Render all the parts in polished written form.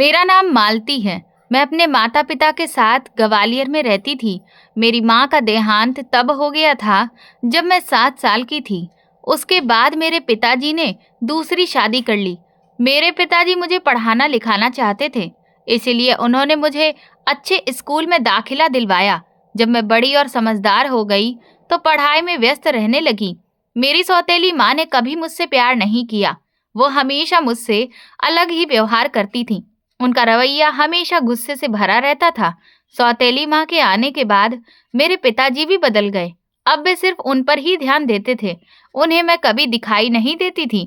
मेरा नाम मालती है। मैं अपने माता-पिता के साथ ग्वालियर में रहती थी। मेरी माँ का देहांत तब हो गया था जब मैं 7 साल की थी। उसके बाद मेरे पिताजी ने दूसरी शादी कर ली। मेरे पिताजी मुझे पढ़ाना लिखाना चाहते थे, इसीलिए उन्होंने मुझे अच्छे स्कूल में दाखिला दिलवाया। जब मैं बड़ी और समझदार हो गई तो पढ़ाई में व्यस्त रहने लगी। मेरी सौतेली माँ ने कभी मुझसे प्यार नहीं किया। वो हमेशा मुझसे अलग ही व्यवहार करती थी। उनका रवैया हमेशा गुस्से से भरा रहता था। सौतेली माँ के आने के बाद मेरे पिताजी भी बदल गए। अब वे सिर्फ उन पर ही ध्यान देते थे। उन्हें मैं कभी दिखाई नहीं देती थी।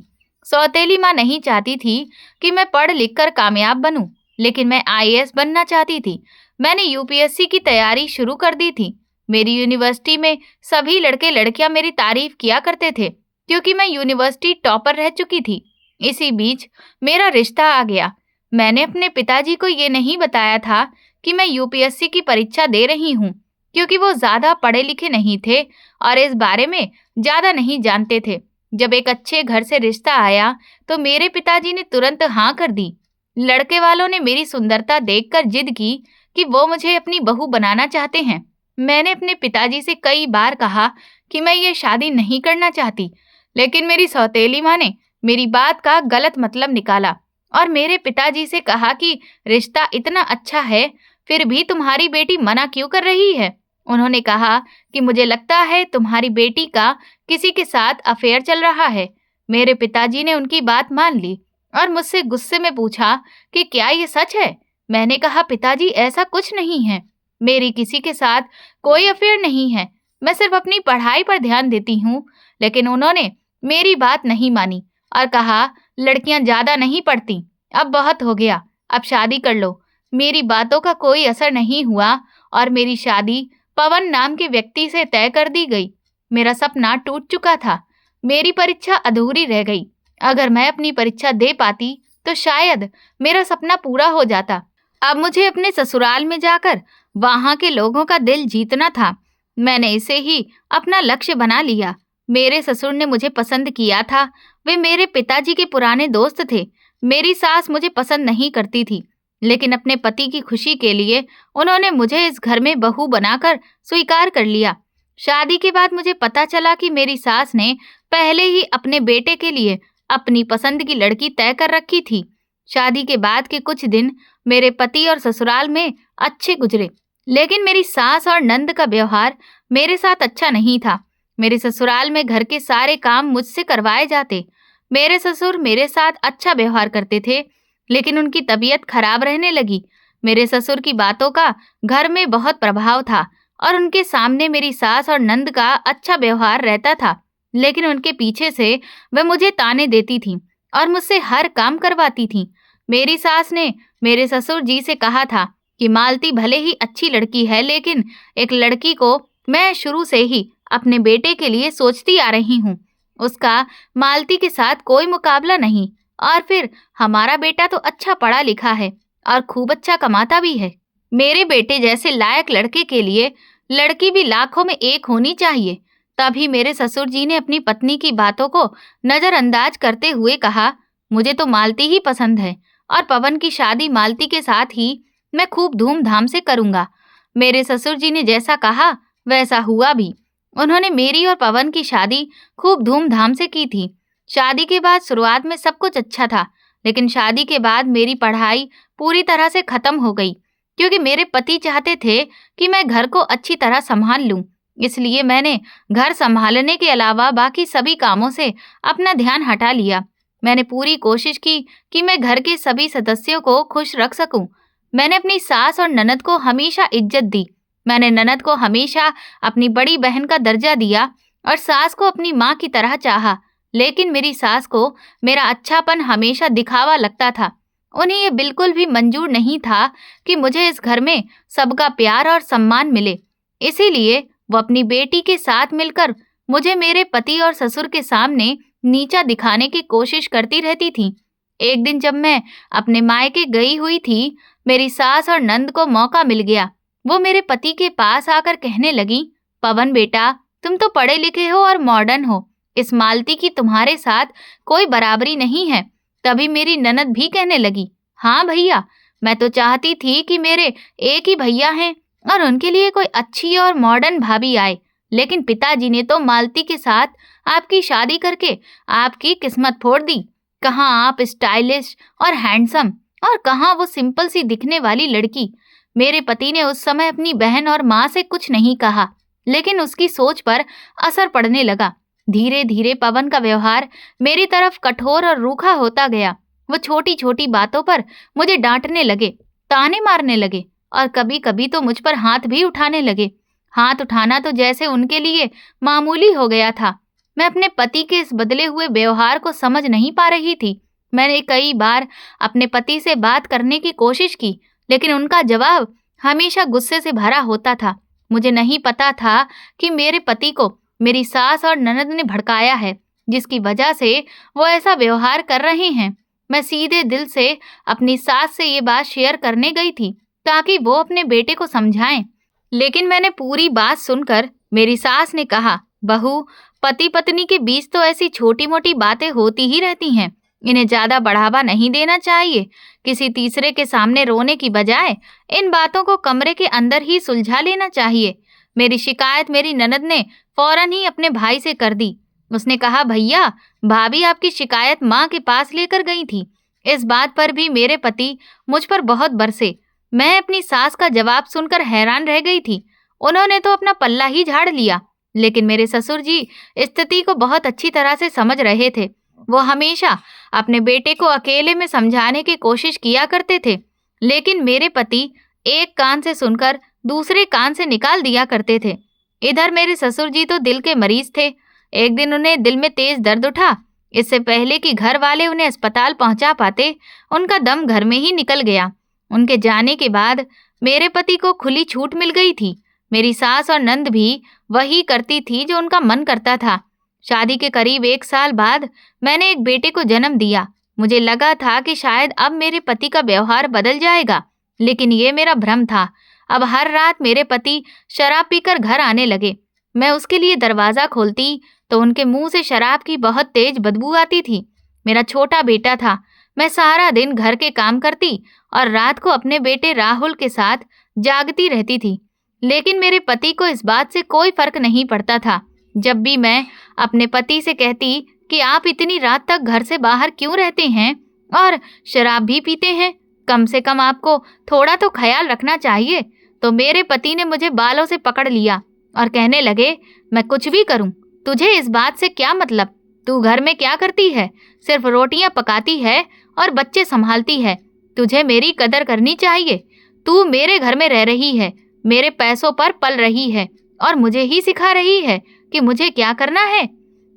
सौतेली माँ नहीं चाहती थी कि मैं पढ़ लिख कर कामयाब बनूं, लेकिन मैं आईएएस बनना चाहती थी। मैंने यूपीएससी की तैयारी शुरू कर दी थी। मेरी यूनिवर्सिटी में सभी लड़के लड़कियां मेरी तारीफ किया करते थे, क्योंकि मैं यूनिवर्सिटी टॉपर रह चुकी थी। इसी बीच मेरा रिश्ता आ गया। मैंने अपने पिताजी को ये नहीं बताया था कि मैं यूपीएससी की परीक्षा दे रही हूँ, क्योंकि वो ज्यादा पढ़े लिखे नहीं थे और इस बारे में ज्यादा नहीं जानते थे। जब एक अच्छे घर से रिश्ता आया तो मेरे पिताजी ने तुरंत हाँ कर दी। लड़के वालों ने मेरी सुंदरता देखकर जिद की कि वो मुझे अपनी बहू बनाना चाहते हैं। मैंने अपने पिताजी से कई बार कहा कि मैं ये शादी नहीं करना चाहती, लेकिन मेरी सौतेली माँ ने मेरी बात का गलत मतलब निकाला और मेरे पिताजी से कहा कि रिश्ता इतना अच्छा है, फिर भी तुम्हारी बेटी मना क्यों कर रही है। उन्होंने कहा कि मुझे लगता है तुम्हारी बेटी का किसी के साथ अफेयर चल रहा है। मेरे पिताजी ने उनकी बात मान ली और मुझसे गुस्से में पूछा कि क्या ये सच है। मैंने कहा, पिताजी ऐसा कुछ नहीं है, मेरी किसी के साथ कोई अफेयर नहीं है, मैं सिर्फ अपनी पढ़ाई पर ध्यान देती हूँ। लेकिन उन्होंने मेरी बात नहीं मानी और कहा, लड़कियां ज्यादा नहीं पढ़ती, अब बहुत हो गया, अब शादी कर लो। मेरी बातों का कोई असर नहीं हुआ और मेरी शादी पवन नाम के व्यक्ति से तय कर दी गई। मेरा सपना टूट चुका था। मेरी परीक्षा अधूरी रह गई। अगर मैं अपनी परीक्षा दे पाती तो शायद मेरा सपना पूरा हो जाता। अब मुझे अपने ससुराल में जाकर वहां के लोगों का दिल जीतना था। मैंने इसे ही अपना लक्ष्य बना लिया। मेरे ससुर ने मुझे पसंद किया था। वे मेरे पिताजी के पुराने दोस्त थे। मेरी सास मुझे पसंद नहीं करती थी, लेकिन अपने पति की खुशी के लिए उन्होंने मुझे इस घर में बहू बनाकर स्वीकार कर लिया। शादी के बाद मुझे पता चला कि मेरी सास ने पहले ही अपने बेटे के लिए अपनी पसंद की लड़की तय कर रखी थी। शादी के बाद के कुछ दिन मेरे पति और ससुराल में अच्छे गुजरे, लेकिन मेरी सास और नंद का व्यवहार मेरे साथ अच्छा नहीं था। मेरे ससुराल में घर के सारे काम मुझसे करवाए जाते। मेरे ससुर मेरे साथ अच्छा व्यवहार करते थे, लेकिन उनकी तबीयत खराब रहने लगी। मेरे ससुर की बातों का घर में बहुत प्रभाव था और उनके सामने मेरी सास और नंद का अच्छा व्यवहार रहता था, लेकिन उनके पीछे से वे मुझे ताने देती थीं और मुझसे हर काम करवाती थीं। मेरी सास ने मेरे ससुर जी से कहा था कि मालती भले ही अच्छी लड़की है, लेकिन एक लड़की को मैं शुरू से ही अपने बेटे के लिए सोचती आ रही हूँ। उसका मालती के साथ कोई मुकाबला नहीं। और फिर हमारा बेटा तो अच्छा पढ़ा लिखा है और खूब अच्छा कमाता भी है। मेरे बेटे जैसे लायक लड़के के लिए लड़की भी लाखों में एक होनी चाहिए। तभी मेरे ससुर जी ने अपनी पत्नी की बातों को नजरअंदाज करते हुए कहा, मुझे तो मालती ही पसंद है और पवन की शादी मालती के साथ ही मैं खूब धूमधाम से करूंगा। मेरे ससुर जी ने जैसा कहा वैसा हुआ भी। उन्होंने मेरी और पवन की शादी खूब धूमधाम से की थी। शादी के बाद शुरुआत में सब कुछ अच्छा था, लेकिन शादी के बाद मेरी पढ़ाई पूरी तरह से खत्म हो गई, क्योंकि मेरे पति चाहते थे कि मैं घर को अच्छी तरह संभाल लूं। इसलिए मैंने घर संभालने के अलावा बाकी सभी कामों से अपना ध्यान हटा लिया। मैंने पूरी कोशिश की कि मैं घर के सभी सदस्यों को खुश रख सकूं। मैंने अपनी सास और ननद को हमेशा इज्जत दी। मैंने ननद को हमेशा अपनी बड़ी बहन का दर्जा दिया और सास को अपनी माँ की तरह चाहा। लेकिन मेरी सास को मेरा अच्छापन हमेशा दिखावा लगता था। उन्हें ये बिल्कुल भी मंजूर नहीं था कि मुझे इस घर में सबका प्यार और सम्मान मिले। इसीलिए वो अपनी बेटी के साथ मिलकर मुझे मेरे पति और ससुर के सामने नीचा दिखाने की कोशिश करती रहती थी। एक दिन जब मैं अपने मायके गई हुई थी, मेरी सास और नंद को मौका मिल गया। वो मेरे पति के पास आकर कहने लगी, पवन बेटा, तुम तो पढ़े लिखे हो और मॉडर्न हो, इस मालती की तुम्हारे साथ कोई बराबरी नहीं है। तभी मेरी ननद भी कहने लगी, हाँ भैया, मैं तो चाहती थी कि मेरे एक ही भैया हैं और उनके लिए कोई अच्छी और मॉडर्न भाभी आए, लेकिन पिताजी ने तो मालती के साथ आपकी शादी करके आपकी किस्मत फोड़ दी। कहाँ आप स्टाइलिश और हैंडसम और कहाँ वो सिंपल सी दिखने वाली लड़की। मेरे पति ने उस समय अपनी बहन और माँ से कुछ नहीं कहा, लेकिन उसकी सोच पर असर पड़ने लगा। धीरे धीरे पवन का व्यवहार मेरी तरफ कठोर और रूखा होता गया। वो छोटी छोटी बातों पर मुझे डांटने लगे, ताने मारने लगे और कभी कभी तो मुझ पर हाथ भी उठाने लगे। हाथ उठाना तो जैसे उनके लिए मामूली हो गया था। मैं अपने पति के इस बदले हुए व्यवहार को समझ नहीं पा रही थी। मैंने कई बार अपने पति से बात करने की कोशिश की, लेकिन उनका जवाब हमेशा गुस्से से भरा होता था। मुझे नहीं पता था कि मेरे पति को मेरी सास और ननद ने भड़काया है, जिसकी वजह से वो ऐसा व्यवहार कर रहे हैं। मैं सीधे दिल से अपनी सास से ये बात शेयर करने गई थी ताकि वो अपने बेटे को समझाएं, लेकिन मैंने पूरी बात सुनकर मेरी सास ने कहा, बहू, पति पत्नी के बीच तो ऐसी छोटी मोटी बातें होती ही रहती हैं, इन्हें ज्यादा बढ़ावा नहीं देना चाहिए। किसी तीसरे के सामने रोने की बजाय इन बातों को कमरे के अंदर ही सुलझा लेना चाहिए। मेरी शिकायत मेरी ननद ने फौरन ही अपने भाई से कर दी। उसने कहा, भैया, भाभी आपकी शिकायत माँ के पास लेकर गई थी। इस बात पर भी मेरे पति मुझ पर बहुत बरसे। मैं अपनी सास का जवाब सुनकर हैरान रह गई थी। उन्होंने तो अपना पल्ला ही झाड़ लिया, लेकिन मेरे ससुर जी स्थिति को बहुत अच्छी तरह से समझ रहे थे। वो हमेशा अपने बेटे को अकेले में समझाने की कोशिश किया करते थे, लेकिन मेरे पति एक कान से सुनकर दूसरे कान से निकाल दिया करते थे। इधर मेरे ससुर जी तो दिल के मरीज थे। एक दिन उन्हें दिल में तेज दर्द उठा। इससे पहले कि घर वाले उन्हें अस्पताल पहुंचा पाते, उनका दम घर में ही निकल गया। उनके जाने के बाद मेरे पति को खुली छूट मिल गई थी। मेरी सास और नंद भी वही करती थी जो उनका मन करता था। शादी के करीब 1 साल बाद मैंने एक बेटे को जन्म दिया। मुझे लगा था कि शायद अब मेरे पति का व्यवहार बदल जाएगा, लेकिन ये मेरा भ्रम था। अब हर रात मेरे पति शराब पीकर घर आने लगे। मैं उसके लिए दरवाजा खोलती तो उनके मुंह से शराब की बहुत तेज बदबू आती थी। मेरा छोटा बेटा था। मैं सारा दिन घर के काम करती और रात को अपने बेटे राहुल के साथ जागती रहती थी, लेकिन मेरे पति को इस बात से कोई फर्क नहीं पड़ता था। जब भी मैं अपने पति से कहती कि आप इतनी रात तक घर से बाहर क्यों रहते हैं और शराब भी पीते हैं, कम से कम आपको थोड़ा तो ख्याल रखना चाहिए, तो मेरे पति ने मुझे बालों से पकड़ लिया और कहने लगे, मैं कुछ भी करूं, तुझे इस बात से क्या मतलब? तू घर में क्या करती है? सिर्फ रोटियां पकाती है और बच्चे संभालती है। तुझे मेरी कदर करनी चाहिए। तू मेरे घर में रह रही है, मेरे पैसों पर पल रही है और मुझे ही सिखा रही है कि मुझे क्या करना है।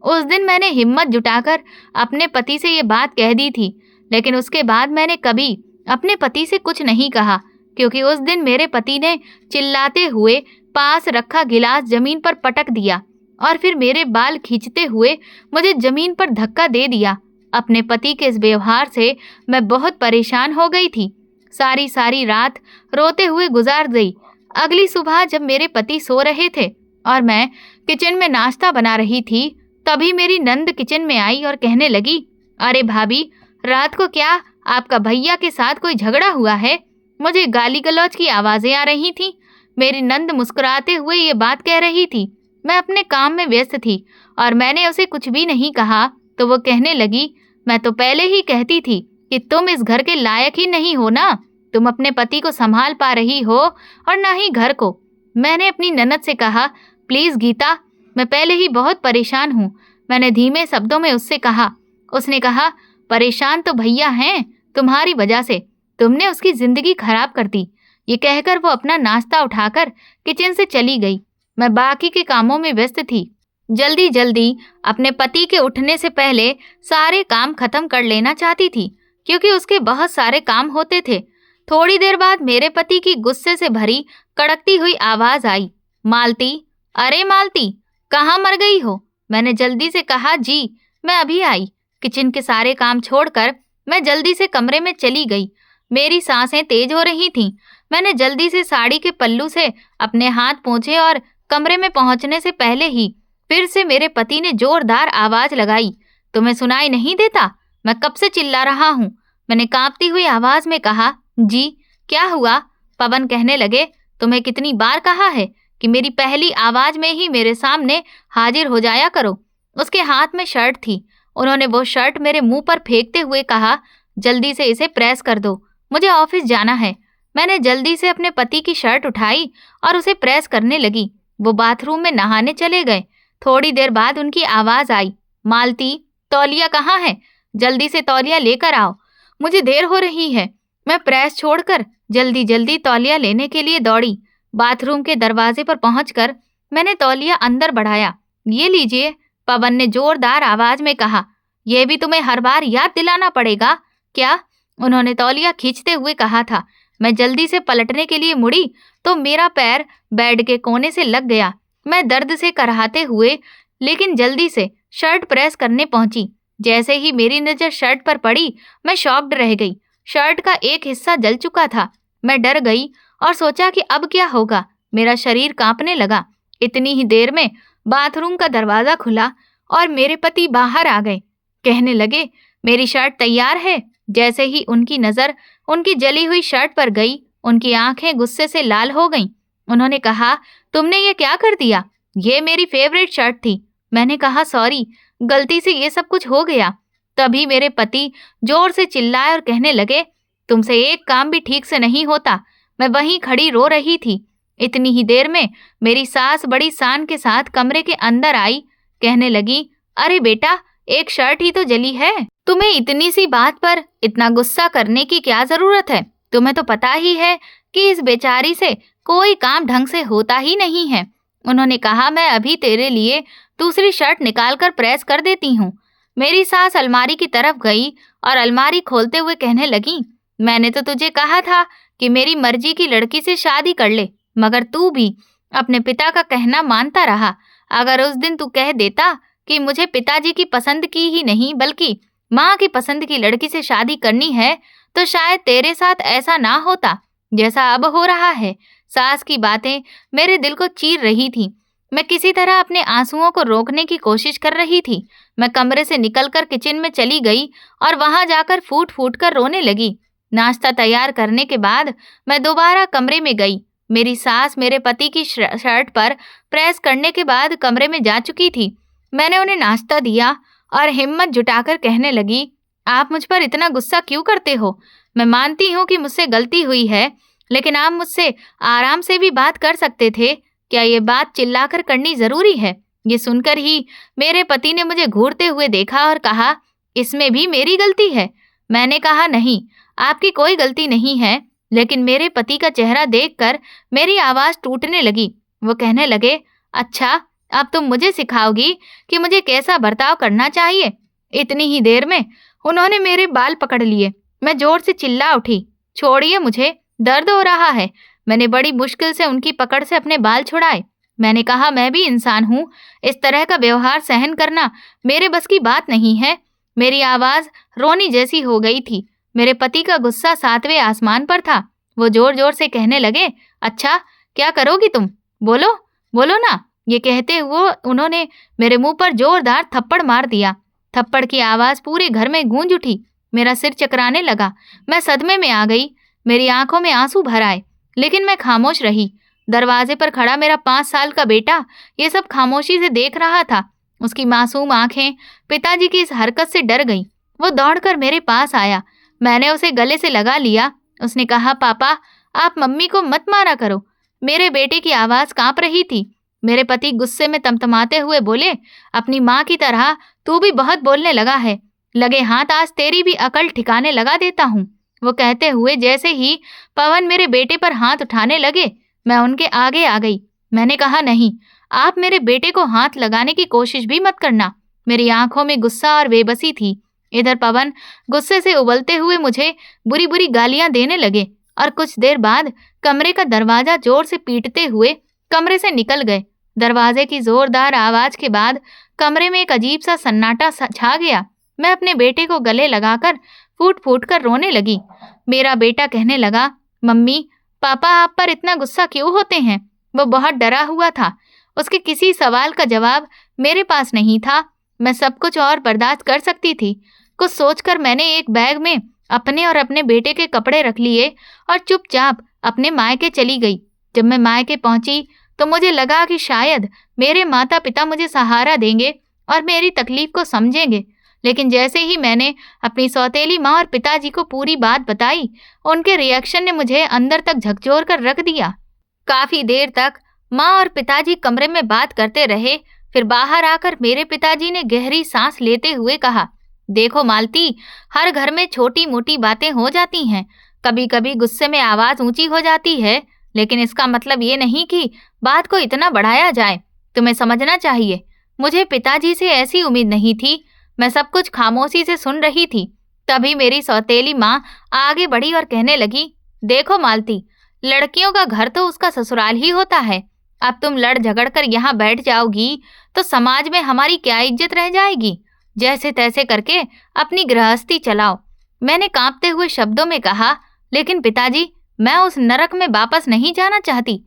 उस दिन मैंने हिम्मत जुटाकर अपने पति से ये बात कह दी थी, लेकिन उसके बाद मैंने कभी अपने पति से कुछ नहीं कहा, क्योंकि उस दिन मेरे पति ने चिल्लाते हुए पास रखा गिलास जमीन पर पटक दिया और फिर मेरे बाल खींचते हुए मुझे जमीन पर धक्का दे दिया। अपने पति के इस व्यवहार से मैं बहुत परेशान हो गई थी। सारी सारी रात रोते हुए गुजार गई। अगली सुबह जब मेरे पति सो रहे थे और मैं किचन में नाश्ता बना रही थी, तभी मेरी नंद किचन में आई और कहने लगी, अरे भाभी, रात को क्या आपका भैया के साथ कोई झगड़ा हुआ है? मुझे गाली गलौज की आवाजें आ रही थीं। मेरी नंद मुस्कुराते हुए ये बात कह रही थी। मैं अपने काम में व्यस्त थी और मैंने उसे कुछ भी नहीं कहा, तो वो कहने लगी, मैं तो पहले ही कहती थी कि तुम इस घर के लायक ही नहीं हो ना। तुम अपने पति को संभाल पा रही हो और ना ही घर को। मैंने अपनी ननद से कहा, प्लीज गीता, मैं पहले ही बहुत परेशान हूँ। मैंने धीमे शब्दों में उससे कहा। उसने कहा, परेशान तो भैया हैं तुम्हारी वजह से, तुमने उसकी जिंदगी खराब कर दी। ये कहकर वो अपना नाश्ता उठाकर किचन से चली गई। मैं बाकी के कामों में व्यस्त थी। जल्दी जल्दी अपने पति के उठने से पहले सारे काम खत्म कर लेना चाहती थी, क्योंकि उसके बहुत सारे काम होते थे। थोड़ी देर बाद मेरे पति की गुस्से से भरी कड़कती हुई आवाज आई, मालती, अरे मालती, कहाँ मर गई हो? मैंने जल्दी से कहा, जी मैं अभी आई। किचन के सारे काम छोड़कर मैं जल्दी से कमरे में चली गई। मेरी सांसें तेज हो रही थीं। मैंने जल्दी से साड़ी के पल्लू से अपने हाथ पोंछे और कमरे में पहुंचने से पहले ही फिर से मेरे पति ने जोरदार आवाज लगाई, तुम्हें सुनाई नहीं देता? मैं कब से चिल्ला रहा हूँ? मैंने कांपती हुई आवाज में कहा, जी क्या हुआ? पवन कहने लगे, तुम्हें कितनी बार कहा है कि मेरी पहली आवाज में ही मेरे सामने हाजिर हो जाया करो। उसके हाथ में शर्ट थी। उन्होंने वो शर्ट मेरे मुंह पर फेंकते हुए कहा, जल्दी से इसे प्रेस कर दो, मुझे ऑफिस जाना है। मैंने जल्दी से अपने पति की शर्ट उठाई और उसे प्रेस करने लगी। वो बाथरूम में नहाने चले गए। थोड़ी देर बाद उनकी आवाज आई, मालती, तौलिया कहाँ है? जल्दी से तौलिया लेकर आओ, मुझे देर हो रही है। मैं प्रेस छोड़कर जल्दी जल्दी तौलिया लेने के लिए दौड़ी। बाथरूम के दरवाजे पर पहुंचकर मैंने तौलिया अंदर बढ़ाया। ये लीजिए, पवन ने जोरदार आवाज में कहा। यह भी तुम्हें हर बार याद दिलाना पड़ेगा क्या? उन्होंने तौलिया खींचते हुए कहा था। मैं जल्दी से पलटने के लिए मुड़ी तो मेरा पैर बेड के कोने से लग गया। मैं दर्द से कराहते हुए लेकिन जल्दी से शर्ट प्रेस करने पहुंची। जैसे ही मेरी नजर शर्ट पर पड़ी, मैं शॉक्ड रह गई। शर्ट का एक हिस्सा जल चुका था। मैं डर गई और सोचा कि अब क्या होगा। मेरा शरीर कांपने लगा। इतनी ही देर में बाथरूम का दरवाजा खुला और मेरे पति बाहर आ गए। कहने लगे, मेरी शर्ट तैयार है। जैसे ही उनकी नजर उनकी जली हुई शर्ट पर गई, उनकी आंखें गुस्से से लाल हो गईं। उन्होंने कहा, तुमने ये क्या कर दिया? ये मेरी फेवरेट शर्ट थी। मैंने कहा, सॉरी, गलती से ये सब कुछ हो गया। तभी मेरे पति जोर से चिल्लाए और कहने लगे, तुमसे एक काम भी ठीक से नहीं होता। मैं वहीं खड़ी रो रही थी। इतनी ही देर में मेरी सास बड़ी शान के साथ कमरे के अंदर आई। कहने लगी, अरे बेटा, एक शर्ट ही तो जली है, तुम्हें इतनी सी बात पर इतना गुस्सा करने की क्या जरूरत है? तुम्हें तो पता ही है कि इस बेचारी से कोई काम ढंग से होता ही नहीं है। उन्होंने कहा, मैं अभी तेरे लिए दूसरी शर्ट निकालकर प्रेस कर देती हूँ। मेरी सास अलमारी की तरफ गई और अलमारी खोलते हुए कहने लगी, मैंने तो तुझे कहा था कि मेरी मर्जी की लड़की से शादी कर ले, मगर तू भी अपने पिता का कहना मानता रहा। अगर उस दिन तू कह देता कि मुझे पिताजी की पसंद की ही नहीं बल्कि माँ की पसंद की लड़की से शादी करनी है, तो शायद तेरे साथ ऐसा ना होता जैसा अब हो रहा है। सास की बातें मेरे दिल को चीर रही थी। मैं किसी तरह अपने आंसुओं को रोकने की कोशिश कर रही थी। मैं कमरे से निकलकर किचन में चली गई और वहां जाकर फूट फूट कर रोने लगी। नाश्ता तैयार करने के बाद मैं दोबारा कमरे में गई। मेरी सास मेरे पति की शर्ट पर प्रेस करने के बाद कमरे में जा चुकी थी। मैंने उन्हें नाश्ता दिया और हिम्मत जुटाकर कहने लगी, आप मुझ पर इतना गुस्सा क्यों करते हो? मैं मानती हूँ कि मुझसे गलती हुई है, लेकिन आप मुझसे आराम से भी बात कर सकते थे। क्या ये बात चिल्लाकर करनी जरूरी है? ये सुनकर ही मेरे पति ने मुझे घूरते हुए देखा और कहा, इसमें भी मेरी गलती है? मैंने कहा, नहीं, आपकी कोई गलती नहीं है। लेकिन मेरे पति का चेहरा देखकर मेरी आवाज टूटने लगी। वो कहने लगे, अच्छा, अब तुम मुझे सिखाओगी कि मुझे कैसा बर्ताव करना चाहिए? इतनी ही देर में उन्होंने मेरे बाल पकड़ लिए। मैं जोर से चिल्ला उठी, छोड़िए मुझे, दर्द हो रहा है। मैंने बड़ी मुश्किल से उनकी पकड़ से अपने बाल छुड़ाए। मैंने कहा, मैं भी इंसान हूँ, इस तरह का व्यवहार सहन करना मेरे बस की बात नहीं है। मेरी आवाज रोनी जैसी हो गई थी। मेरे पति का गुस्सा 7वें आसमान पर था। वो जोर जोर से कहने लगे, अच्छा, क्या करोगी तुम? बोलो, बोलो ना। ये कहते हुए उन्होंने मेरे मुंह पर जोरदार थप्पड़ मार दिया। थप्पड़ की आवाज पूरे घर में गूंज उठी। मेरा सिर चकराने लगा। मैं सदमे में आ गई। मेरी आंखों में आंसू भर आए, लेकिन मैं खामोश रही। दरवाजे पर खड़ा मेरा 5 साल का बेटा ये सब खामोशी से देख रहा था। उसकी मासूम आंखें पिताजी की इस हरकत से डर गईं। वो दौड़कर मेरे पास आया। मैंने उसे गले से लगा लिया। उसने कहा, पापा, आप मम्मी को मत मारा करो। मेरे बेटे की आवाज कांप रही थी। मेरे पति गुस्से में तमतमाते हुए बोले, अपनी माँ की तरह तू भी बहुत बोलने लगा है। लगे हाथ आज तेरी भी अकल ठिकाने लगा देता हूँ। वो कहते हुए जैसे ही पवन मेरे बेटे पर हाथ उठाने लगे, मैं उनके आगे आ गई। मैंने कहा, नहीं, आप मेरे बेटे को हाथ लगाने की कोशिश भी मत करना। मेरी आंखों में गुस्सा और बेबसी थी। इधर पवन गुस्से से उबलते हुए मुझे बुरी बुरी गालियां देने लगे और कुछ देर बाद कमरे का दरवाजा जोर से पीटते हुए कमरे से निकल गए। दरवाजे की जोरदार आवाज के बाद कमरे में एक अजीब सा सन्नाटा छा गया। मैं अपने बेटे को गले लगाकर फूट फूट कर रोने लगी। मेरा बेटा कहने लगा, मम्मी, पापा आप पर इतना गुस्सा क्यों होते हैं? वो बहुत डरा हुआ था। उसके किसी सवाल का जवाब मेरे पास नहीं था। मैं सब कुछ और बर्दाश्त कर सकती थी। कुछ सोचकर मैंने एक बैग में अपने और अपने बेटे के कपड़े रख लिए और चुपचाप अपने मायके चली गई। जब मैं मायके पहुंची तो मुझे लगा कि शायद मेरे माता पिता मुझे सहारा देंगे और मेरी तकलीफ को समझेंगे, लेकिन जैसे ही मैंने अपनी सौतेली माँ और पिताजी को पूरी बात बताई, उनके रिएक्शन ने मुझे अंदर तक झकझोर कर रख दिया। काफी देर तक माँ और पिताजी कमरे में बात करते रहे। फिर बाहर आकर मेरे पिताजी ने गहरी सांस लेते हुए कहा, देखो मालती, हर घर में छोटी मोटी बातें हो जाती हैं। कभी कभी गुस्से में आवाज ऊंची हो जाती है, लेकिन इसका मतलब ये नहीं कि बात को इतना बढ़ाया जाए। तुम्हें समझना चाहिए, मुझे पिताजी से ऐसी उम्मीद नहीं थी। मैं सब कुछ खामोशी से सुन रही थी। तभी मेरी सौतेली माँ आगे बढ़ी और कहने लगी, देखो मालती, लड़कियों का घर तो उसका ससुराल ही होता है। अब तुम लड़ झगड़ कर यहाँ बैठ जाओगी तो समाज में हमारी क्या इज्जत रह जाएगी। जैसे तैसे करके अपनी गृहस्थी चलाओ। मैंने कांपते हुए शब्दों में कहा, लेकिन पिताजी, मैं उस नरक में वापस नहीं जाना चाहती।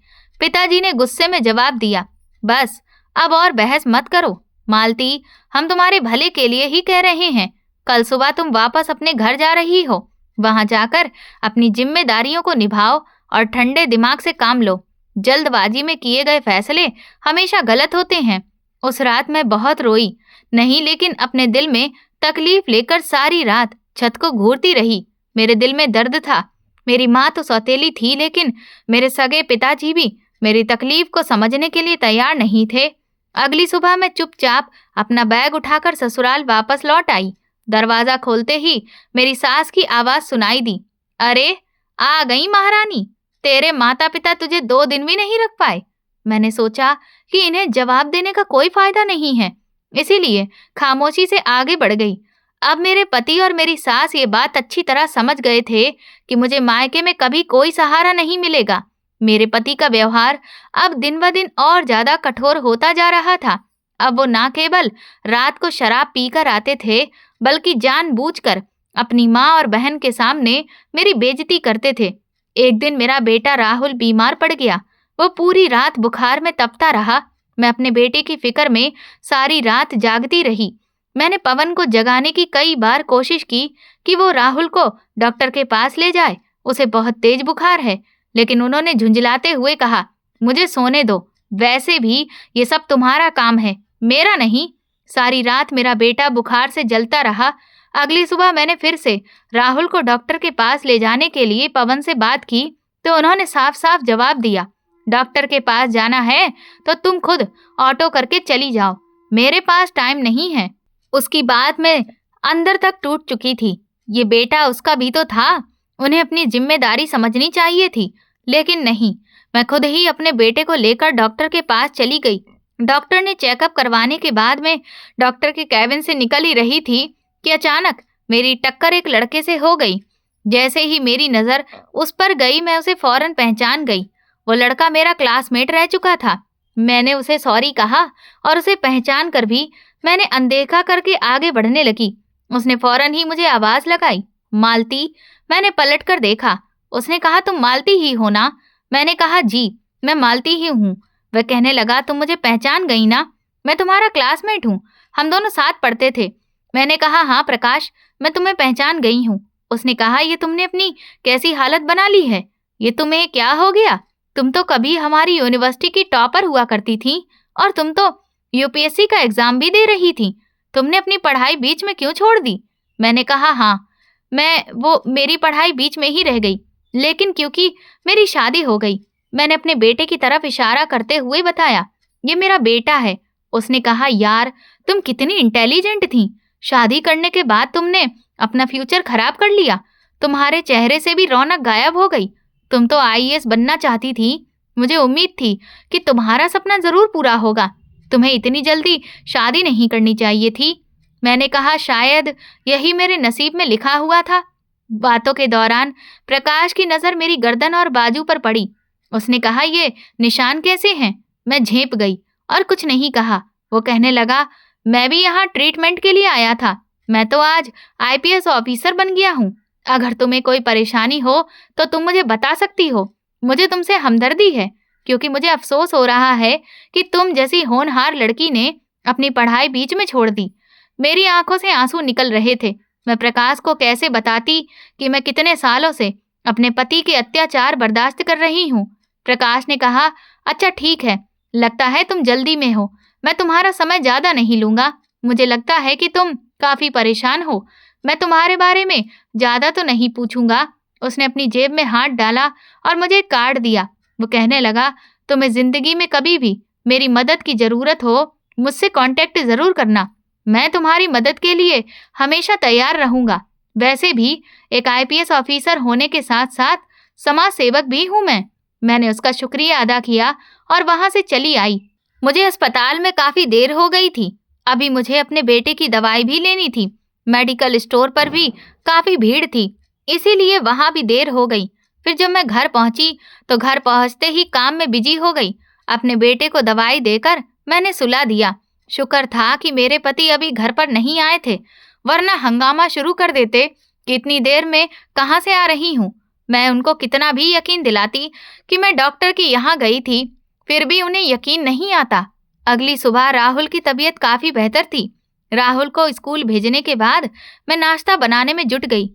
पिताजी ने गुस्से में जवाब दिया, बस अब और बहस मत करो मालती, हम तुम्हारे भले के लिए ही कह रहे हैं। कल सुबह तुम वापस अपने घर जा रही हो, वहां जाकर अपनी जिम्मेदारियों को निभाओ और ठंडे दिमाग से काम लो। जल्दबाजी में किए गए फैसले हमेशा गलत होते हैं। उस रात मैं बहुत रोई, नहीं लेकिन अपने दिल में तकलीफ लेकर सारी रात छत को घूरती रही। मेरे दिल में दर्द था। मेरी माँ तो सौतेली थी, लेकिन मेरे सगे पिताजी भी मेरी तकलीफ को समझने के लिए तैयार नहीं थे। अगली सुबह मैं चुपचाप अपना बैग उठाकर ससुराल वापस लौट आई। दरवाजा खोलते ही मेरी सास की आवाज सुनाई दी, अरे आ गई महारानी, तेरे माता पिता तुझे 2 दिन भी नहीं रख पाए। मैंने सोचा कि इन्हें जवाब देने का कोई फायदा नहीं है, इसीलिए खामोशी से आगे बढ़ गई। अब मेरे पति और मेरी सास ये बात अच्छी तरह समझ गए थे कि मुझे मायके में कभी कोई सहारा नहीं मिलेगा। मेरे पति का व्यवहार अब दिन ब दिन और ज्यादा कठोर होता जा रहा था। अब वो ना केवल रात को शराब पीकर आते थे, बल्कि जानबूझकर अपनी माँ और बहन के सामने मेरी बेइज्जती करते थे। एक दिन मेरा बेटा राहुल बीमार पड़ गया। वो पूरी रात बुखार में तपता रहा। मैं अपने बेटे की फिक्र में सारी रात जागती रही। मैंने पवन को जगाने की कई बार कोशिश की कि वो राहुल को डॉक्टर के पास ले जाए, उसे बहुत तेज बुखार है, लेकिन उन्होंने झुंझलाते हुए कहा, मुझे सोने दो, वैसे भी ये सब तुम्हारा काम है, मेरा नहीं। सारी रात मेरा बेटा बुखार से जलता रहा। अगली सुबह मैंने फिर से राहुल को डॉक्टर के पास ले जाने के लिए पवन से बात की तो उन्होंने साफ साफ जवाब दिया, डॉक्टर के पास जाना है तो तुम खुद ऑटो करके चली जाओ, मेरे पास टाइम नहीं है। उसकी बात में अंदर तक टूट चुकी थी। ये बेटा उसका भी तो था, उन्हें अपनी जिम्मेदारी समझनी चाहिए थी, लेकिन नहीं। मैं खुद ही अपने बेटे को लेकर डॉक्टर के पास चली गई। डॉक्टर ने चेकअप करवाने के बाद में डॉक्टर के कैबिन से निकल ही रही थी कि अचानक मेरी टक्कर एक लड़के से हो गई। जैसे ही मेरी नज़र उस पर गई, मैं उसे फौरन पहचान गई। वो लड़का मेरा क्लासमेट रह चुका था। मैंने उसे सॉरी कहा और उसे पहचान कर भी मैंने अनदेखा करके आगे बढ़ने लगी। उसने फौरन ही मुझे आवाज़ लगाई, मालती। मैंने पलट कर देखा। उसने कहा, तुम मालती ही हो ना? मैंने कहा, जी मैं मालती ही हूँ। वह कहने लगा, तुम मुझे पहचान गई ना? मैं तुम्हारा क्लासमेट हूँ, हम दोनों साथ पढ़ते थे। मैंने कहा, हाँ प्रकाश, मैं तुम्हें पहचान गई हूँ। उसने कहा, ये तुमने अपनी कैसी हालत बना ली है? ये तुम्हें क्या हो गया? तुम तो कभी हमारी यूनिवर्सिटी की टॉपर हुआ करती थी और तुम तो यूपीएससी का एग्जाम भी दे रही थी। तुमने अपनी पढ़ाई बीच में क्यों छोड़ दी? मैंने कहा, हाँ मेरी पढ़ाई बीच में ही रह गई, लेकिन क्योंकि मेरी शादी हो गई। मैंने अपने बेटे की तरफ इशारा करते हुए बताया, ये मेरा बेटा है। उसने कहा, यार तुम कितनी इंटेलिजेंट थी, शादी करने के बाद तुमने अपना फ्यूचर खराब कर लिया। तुम्हारे चेहरे से भी रौनक गायब हो गई। तुम तो आईएएस बनना चाहती थी। मुझे उम्मीद थी कि तुम्हारा सपना जरूर पूरा होगा। तुम्हें इतनी जल्दी शादी नहीं करनी चाहिए थी। मैंने कहा, शायद यही मेरे नसीब में लिखा हुआ था। बातों के दौरान प्रकाश की नज़र मेरी गर्दन और बाजू पर पड़ी। उसने कहा, ये निशान कैसे हैं? मैं झेंप गई और कुछ नहीं कहा। वो कहने लगा, मैं भी यहाँ ट्रीटमेंट के लिए आया था। मैं तो आज आईपीएस ऑफिसर बन गया हूँ। अगर तुम्हें कोई परेशानी हो तो तुम मुझे बता सकती हो। मुझे तुमसे हमदर्दी है, क्योंकि मुझे अफसोस हो रहा है कि तुम जैसी होनहार लड़की ने अपनी पढ़ाई बीच में छोड़ दी। मेरी आंखों से आंसू निकल रहे थे। मैं प्रकाश को कैसे बताती कि मैं कितने सालों से अपने पति के अत्याचार बर्दाश्त कर रही हूँ। प्रकाश ने कहा, अच्छा ठीक है, लगता है तुम जल्दी में हो, मैं तुम्हारा समय ज्यादा नहीं लूंगा। मुझे लगता है कि तुम काफी परेशान हो, मैं तुम्हारे बारे में ज्यादा तो नहीं पूछूंगा। उसने अपनी जेब में हाथ डाला और मुझे एक कार्ड दिया। वो कहने लगा, तुम्हें जिंदगी में कभी भी मेरी मदद की जरूरत हो मुझसे कांटेक्ट जरूर करना, मैं तुम्हारी मदद के लिए हमेशा तैयार रहूंगा। वैसे भी एक आईपीएस ऑफिसर होने के साथ साथ समाज सेवक भी हूं मैं। मैंने उसका शुक्रिया अदा किया और वहां से चली आई। मुझे अस्पताल में काफी देर हो गई थी। अभी मुझे अपने बेटे की दवाई भी लेनी थी। मेडिकल स्टोर पर भी काफी भीड़ थी, इसीलिए वहां भी देर हो गई। फिर जब मैं घर पहुंची तो घर पहुंचते ही काम में बिजी हो गई। अपने बेटे को दवाई देकर मैंने सुला दिया। शुक्र था कि मेरे पति अभी घर पर नहीं आए थे, वरना हंगामा शुरू कर देते कि इतनी देर में कहाँ से आ रही हूँ। मैं उनको कितना भी यकीन दिलाती कि मैं डॉक्टर के यहाँ गई थी, फिर भी उन्हें यकीन नहीं आता। अगली सुबह राहुल की तबीयत काफी बेहतर थी। राहुल को स्कूल भेजने के बाद मैं नाश्ता बनाने में जुट गई।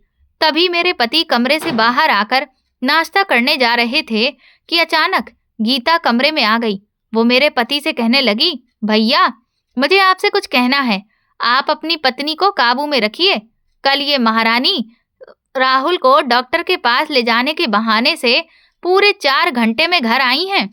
तभी मेरे पति कमरे से बाहर आकर नाश्ता करने जा रहे थे कि अचानक गीता कमरे में आ गई। वो मेरे पति से कहने लगी, भैया मुझे आपसे कुछ कहना है, आप अपनी पत्नी को काबू में रखिए। कल ये महारानी राहुल को डॉक्टर के पास ले जाने के बहाने से पूरे 4 घंटे में घर आई हैं।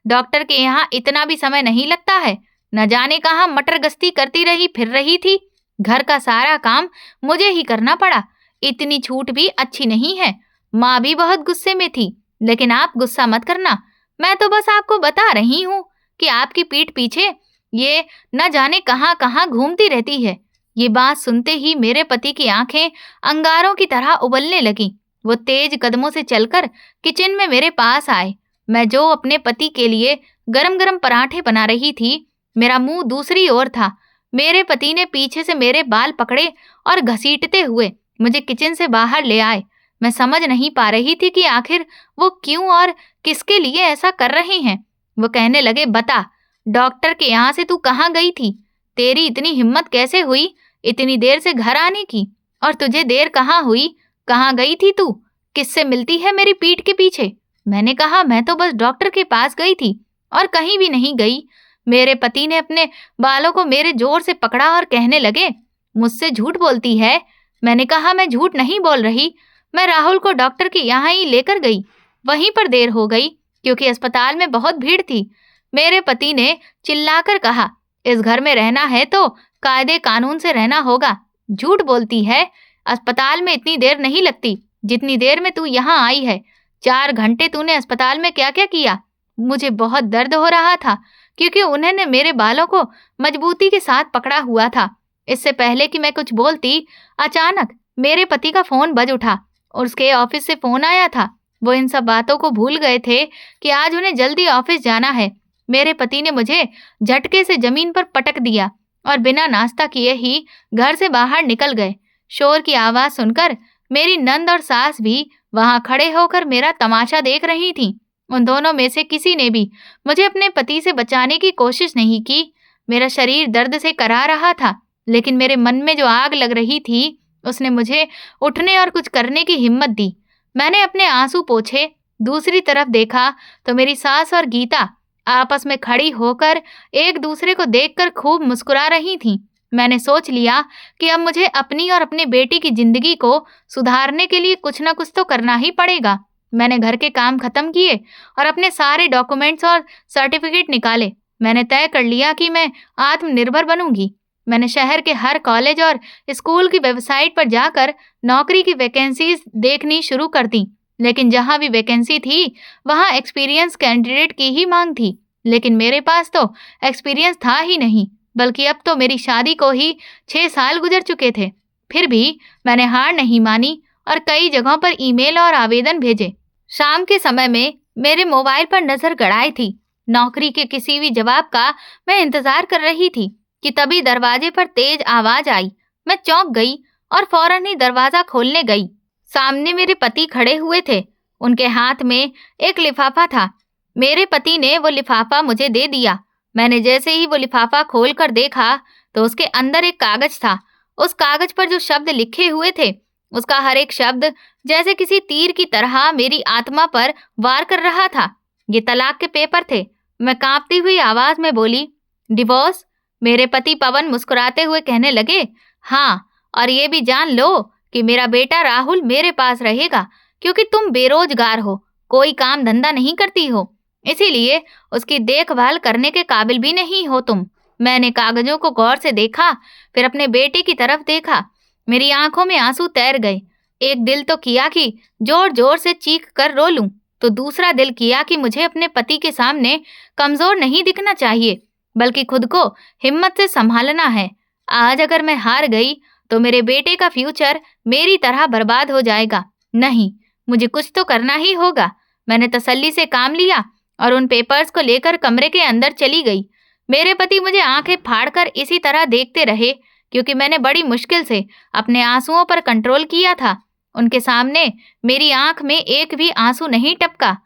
डॉक्टर के यहाँ इतना भी समय नहीं लगता है। न जाने कहाँ मटर गश्ती करती रही फिर रही थी। घर का सारा काम मुझे ही करना पड़ा। इतनी छूट भी अच्छी नहीं है। माँ भी बहुत गुस्से में थी, लेकिन आप गुस्सा मत करना। मैं तो बस आपको बता रही हूँ कि आपकी पीठ पीछे ये न जाने कहाँ कहाँ घूमती रहती है। ये बात सुनते ही मेरे पति की आंखें अंगारों की तरह उबलने लगी। वो तेज कदमों से चलकर किचन में मेरे पास आए। मैं जो अपने पति के लिए गरम गरम पराठे बना रही थी, मेरा मुंह दूसरी ओर था। मेरे पति ने पीछे से मेरे बाल पकड़े और घसीटते हुए मुझे किचन से बाहर ले आए। मैं समझ नहीं पा रही थी कि आखिर वो क्यों और किसके लिए ऐसा कर रहे हैं। वो कहने लगे, बता, डॉक्टर के यहाँ से तू कहाँ गई थी? तेरी इतनी हिम्मत कैसे हुई इतनी देर से घर आने की? और तुझे देर कहाँ हुई? कहाँ गई थी तू? किससे मिलती है मेरी पीठ के पीछे? मैंने कहा, मैं तो बस डॉक्टर के पास गई थी और कहीं भी नहीं गई। मेरे पति ने अपने बालों को मेरे जोर से पकड़ा और कहने लगे, मुझसे झूठ बोलती है। मैंने कहा, मैं झूठ नहीं बोल रही, मैं राहुल को डॉक्टर के यहाँ ही लेकर गई। वहीं पर देर हो गई क्योंकि अस्पताल में बहुत भीड़ थी। मेरे पति ने चिल्लाकर कहा, इस घर में रहना है तो कायदे कानून से रहना होगा। झूठ बोलती है, अस्पताल में इतनी देर नहीं लगती जितनी देर में तू यहाँ आई है। 4 घंटे तूने अस्पताल में क्या क्या किया? मुझे बहुत दर्द हो रहा था क्योंकि उन्होंने मेरे बालों को मजबूती के साथ पकड़ा हुआ था। इससे पहले कि मैं कुछ बोलती, अचानक मेरे पति का फोन बज उठा और उसके ऑफिस से फोन आया था। वो इन सब बातों को भूल गए थे कि आज उन्हें जल्दी ऑफिस जाना है। मेरे पति ने मुझे झटके से जमीन पर पटक दिया और बिना नाश्ता किए ही घर से बाहर निकल गए। शोर की आवाज सुनकर मेरी नंद और सास भी वहां खड़े होकर मेरा तमाशा देख रही थीं। उन दोनों में से किसी ने भी मुझे अपने पति से बचाने की कोशिश नहीं की। मेरा शरीर दर्द से कराह रहा था, लेकिन मेरे मन में जो आग लग रही थी उसने मुझे उठने और कुछ करने की हिम्मत दी। मैंने अपने आंसू पोंछे, दूसरी तरफ देखा तो मेरी सास और गीता आपस में खड़ी होकर एक दूसरे को देखकर खूब मुस्कुरा रही थीं। मैंने सोच लिया कि अब मुझे अपनी और अपने बेटी की जिंदगी को सुधारने के लिए कुछ न कुछ तो करना ही पड़ेगा। मैंने घर के काम खत्म किए और अपने सारे डॉक्यूमेंट्स और सर्टिफिकेट निकाले। मैंने तय कर लिया कि मैं आत्मनिर्भर बनूंगी। मैंने शहर के हर कॉलेज और स्कूल की वेबसाइट पर जाकर नौकरी की वैकेंसीज देखनी शुरू कर दी, लेकिन जहां भी वैकेंसी थी वहां एक्सपीरियंस कैंडिडेट की ही मांग थी। लेकिन मेरे पास तो एक्सपीरियंस था ही नहीं, बल्कि अब तो मेरी शादी को ही 6 साल गुजर चुके थे। फिर भी मैंने हार नहीं मानी और कई जगहों पर ईमेल और आवेदन भेजे। शाम के समय में मेरे मोबाइल पर नजर गड़ाई थी। नौकरी के किसी भी जवाब का मैं इंतजार कर रही थी कि तभी दरवाजे पर तेज आवाज आई। मैं चौंक गई और फौरन ही दरवाजा खोलने गई। सामने मेरे पति खड़े हुए थे। उनके हाथ में एक लिफाफा था। मेरे पति ने वो लिफाफा मुझे दे दिया। मैंने जैसे ही वो लिफाफा खोलकर देखा तो उसके अंदर एक कागज था। उस कागज पर जो शब्द लिखे हुए थे, उसका हर एक शब्द जैसे किसी तीर की तरह मेरी आत्मा पर वार कर रहा था। ये तलाक के पेपर थे। मैं कांपती हुई आवाज में बोली, डिवोर्स? मेरे पति पवन मुस्कुराते हुए कहने लगे, हाँ, और ये भी जान लो कि मेरा बेटा राहुल मेरे पास रहेगा, क्योंकि तुम बेरोजगार हो, कोई काम धंधा नहीं करती हो, इसीलिए उसकी देखभाल करने के काबिल भी नहीं हो तुम। मैंने कागजों को गौर से देखा, फिर अपने बेटे की तरफ देखा। मेरी आंखों में आंसू तैर गए। एक दिल तो किया कि जोर जोर से चीख कर रो लूं, तो दूसरा दिल किया कि मुझे अपने पति के सामने कमजोर नहीं दिखना चाहिए, बल्कि खुद को हिम्मत से संभालना है। आज अगर मैं हार गई तो मेरे बेटे का फ्यूचर मेरी तरह बर्बाद हो जाएगा। नहीं, मुझे कुछ तो करना ही होगा। मैंने तसल्ली से काम लिया और उन पेपर्स को लेकर कमरे के अंदर चली गई। मेरे पति मुझे आंखें फाड़कर इसी तरह देखते रहे, क्योंकि मैंने बड़ी मुश्किल से अपने आंसुओं पर कंट्रोल किया था। उनके सामने मेरी आंख में एक भी आंसू नहीं टपका।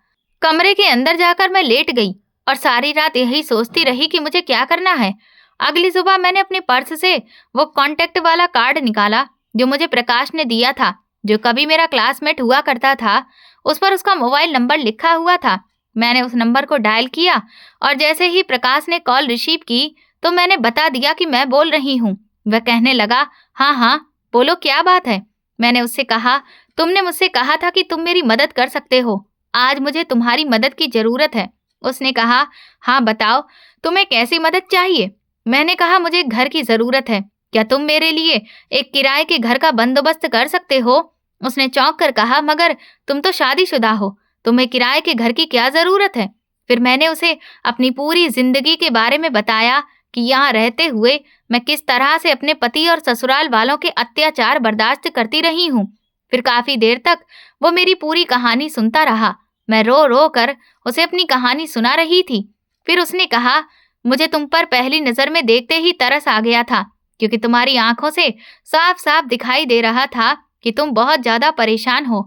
कमरे के अंदर जाकर मैं लेट गई और सारी रात यही सोचती रही कि मुझे क्या करना है। अगली सुबह मैंने अपने पर्स से वो कॉन्टेक्ट वाला कार्ड निकाला जो मुझे प्रकाश ने दिया था, जो कभी मेरा क्लासमेट हुआ करता था। उस पर उसका मोबाइल नंबर लिखा हुआ था। मैंने उस नंबर को डायल किया और जैसे ही प्रकाश ने कॉल रिसीव की तो मैंने बता दिया कि मैं बोल रही हूँ। वह कहने लगा, हाँ हाँ बोलो, क्या बात है? मैंने उससे कहा, तुमने मुझसे कहा था कि तुम मेरी मदद कर सकते हो, आज मुझे तुम्हारी मदद की जरूरत है। उसने कहा, हाँ बताओ, तुम्हें कैसी मदद चाहिए? मैंने कहा, मुझे एक घर की जरूरत है, क्या तुम मेरे लिए एक किराए के घर का बंदोबस्त कर सकते हो? उसने चौंक कर कहा, मगर तुम तो शादीशुदा हो, तुम्हें किराए के घर की क्या जरूरत है? फिर मैंने उसे अपनी पूरी जिंदगी के बारे में बताया कि यहाँ रहते हुए मैं किस तरह से अपने पति और ससुराल वालों के अत्याचार बर्दाश्त करती रही हूँ। फिर काफी देर तक वो मेरी पूरी कहानी सुनता रहा। मैं रो रो कर उसे अपनी कहानी सुना रही थी। फिर उसने कहा, मुझे तुम पर पहली नजर में देखते ही तरस आ गया था, क्योंकि तुम्हारी आंखों से साफ साफ दिखाई दे रहा था कि तुम बहुत ज्यादा परेशान हो।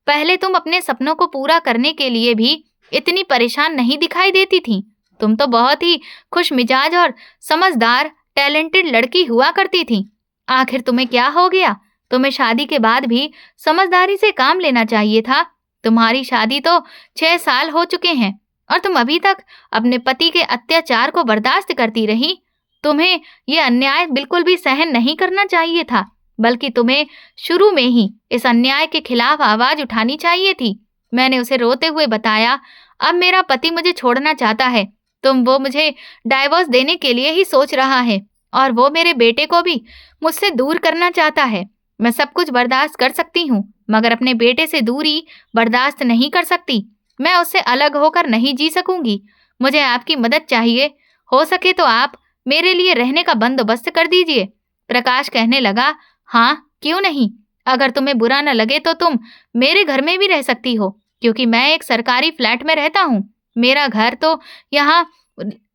पहले तुम अपने सपनों को पूरा करने के लिए भी इतनी परेशान नहीं दिखाई देती थी। तुम तो बहुत ही खुश मिजाज और समझदार टैलेंटेड लड़की हुआ करती थी। आखिर तुम्हें क्या हो गया? तुम्हें शादी के बाद भी समझदारी से काम लेना चाहिए था। तुम्हारी शादी तो 6 साल हो चुके हैं और तुम अभी तक अपने पति के अत्याचार को बर्दाश्त करती रही। तुम्हें यह अन्याय बिल्कुल भी सहन नहीं करना चाहिए था, बल्कि तुम्हें शुरू में ही इस अन्याय के खिलाफ आवाज उठानी चाहिए थी। मैंने उसे रोते हुए बताया, अब मेरा पति मुझे छोड़ना चाहता है, वो मुझे डाइवोर्स देने के लिए ही सोच रहा है और वो मेरे बेटे को भी मुझसे दूर करना चाहता है। मैं सब कुछ बर्दाश्त कर सकती हूँ, मगर अपने बेटे से दूरी बर्दाश्त नहीं कर सकती। मैं उससे अलग होकर नहीं जी सकूंगी। मुझे आपकी मदद चाहिए। हो सके तो आप मेरे लिए रहने का बंदोबस्त कर दीजिए। प्रकाश कहने लगा, हाँ क्यों नहीं, अगर तुम्हें बुरा न लगे तो तुम मेरे घर में भी रह सकती हो, क्योंकि मैं एक सरकारी फ्लैट में रहता हूँ। मेरा घर तो यहाँ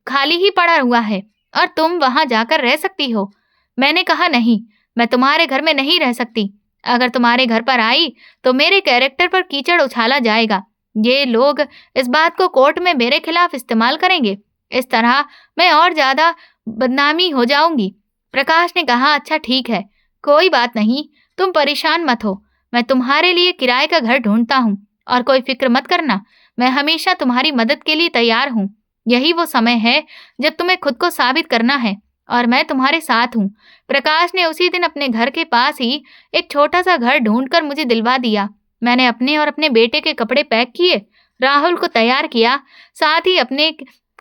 खाली ही पड़ा हुआ है और तुम वहां जाकर रह सकती हो। मैंने कहा, नहीं, मैं तुम्हारे घर में नहीं रह सकती। अगर तुम्हारे घर पर आई तो मेरे कैरेक्टर पर कीचड़ उछाला जाएगा। ये लोग इस बात को कोर्ट में मेरे खिलाफ इस्तेमाल करेंगे। इस तरह मैं और ज्यादा बदनामी हो जाऊंगी। प्रकाश ने कहा, अच्छा ठीक है, कोई बात नहीं, तुम परेशान मत हो। मैं तुम्हारे लिए किराए का घर ढूंढता हूँ और कोई फिक्र मत करना, मैं हमेशा तुम्हारी मदद के लिए तैयार हूँ। यही वो समय है जब तुम्हें खुद को साबित करना है और मैं तुम्हारे साथ हूँ। प्रकाश ने उसी दिन अपने घर के पास ही एक छोटा सा घर ढूंढकर मुझे दिलवा दिया। मैंने अपने और अपने बेटे के कपड़े पैक किए, राहुल को तैयार किया, साथ ही अपने